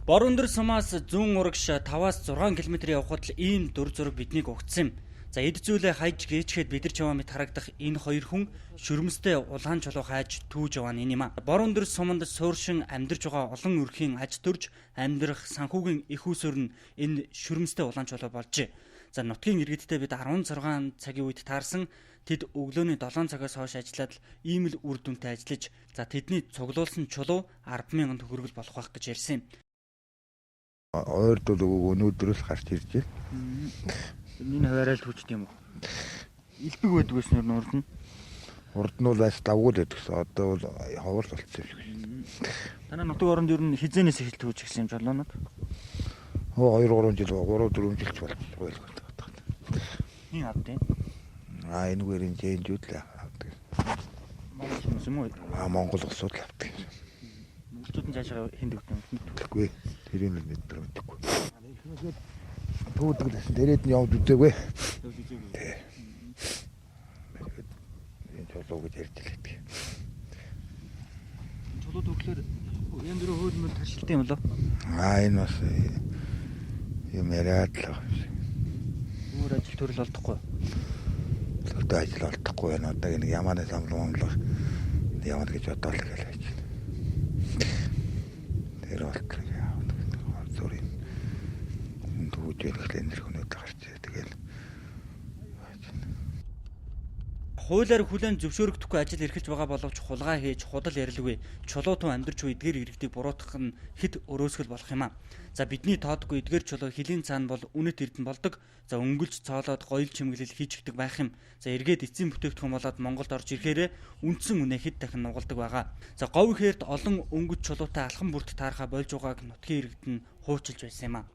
Бор өндөр сумаас зүүн урагш 5-аас 6 км явхад л ийм дүр зураг биднийг угтсан юм. За эд зүйлээ хайж гээчгээд бид нар ч яваа мэт харагдах энэ хоёр хүн шүрмэстэй улаан чулуу хайж түүж яваа нь юм а. Бор өндөр суманд сууршин амьдарч байгаа олон өрхийн аж төрж амьдрах санхүүгийн их усүр нь энэ шүрмэстэй улаан чулуу болжээ. За нутгийн иргэдтэй бид 16 цагийн үед таарсан тэд өглөөний 7 цагаас хойш ажиллаад л ийм л үр дүнтэй ажиллаж за тэдний цуглуулсан чулуу 10,000 төгрөг болох байх гэж ярьсан юм. Ойрд бол өнөөдрөөс гарч ирж байна. Энэ хуваарай л хүчт юм уу? Илбэг байдаг гэсэн нь урд нь. Урд нь бол бас давгүй л байдаг. Одоо бол ховор болчихсон юм шиг. Танай нутаг оронд ер нь хизээнээс эхэлж түүж гисэн юм жолоонод. 2-3 жил 3-4 жилч болчихгүй л байна. Хин авдیں۔ Энэ гэрийн жинжүүд л авдаг. Монгол хүмүүс юм уу? Монгол улсууд л авдаг. Монголчууд нь цаашаа хинд өгдөг юм. Тэггүй. Тэрийг л мэддэг мэдэхгүй. Туудаг гэсэн дээрэд нь явж үзээгүй. Энэ чулуу гэж ярьж л байдаг. Чулуу төглөөр янз бүрийн хууль мөр таршилтай юм болоо. Энэ бас юм яриад л байгаа юм шиг. Өөр ажил төрөл олдохгүй. Өөртөө ажил олдохгүй байна. Одоо нэг ямааны самлах яваад гэж бодоол гэж байж байна. Тэр болтлоо. Зүрийн түүж ярих энэ хүнүүд гарч тэгэл хуулиар хүлээн зөвшөөрөгдөхгүй ажил эрхэлж байгаа боловч хулгай хийж худал ярилгүй чулуу тун амьдрч буй эдгээр иргэдийг буруутгах нь хэд өрөөсгөл болох юм а. За бидний тоодгүй эдгээр чулуу хилийн цаана бол үнэт эрдэнэ болдог. За өнгөлж цоолоод гоёл чимэглэл хийчихдэг байх юм. За эргээд эцсийн бүтээгдэхүүн болоод Монголд орж ирэхээр үндсэн үнэ хэд дахин нугалдаг байгаа. За говь ихэрд олон өнгөж чулуутай алхан бүрт таархаа болж байгааг нутгийн иргэд нь хуучилж байсан юм а.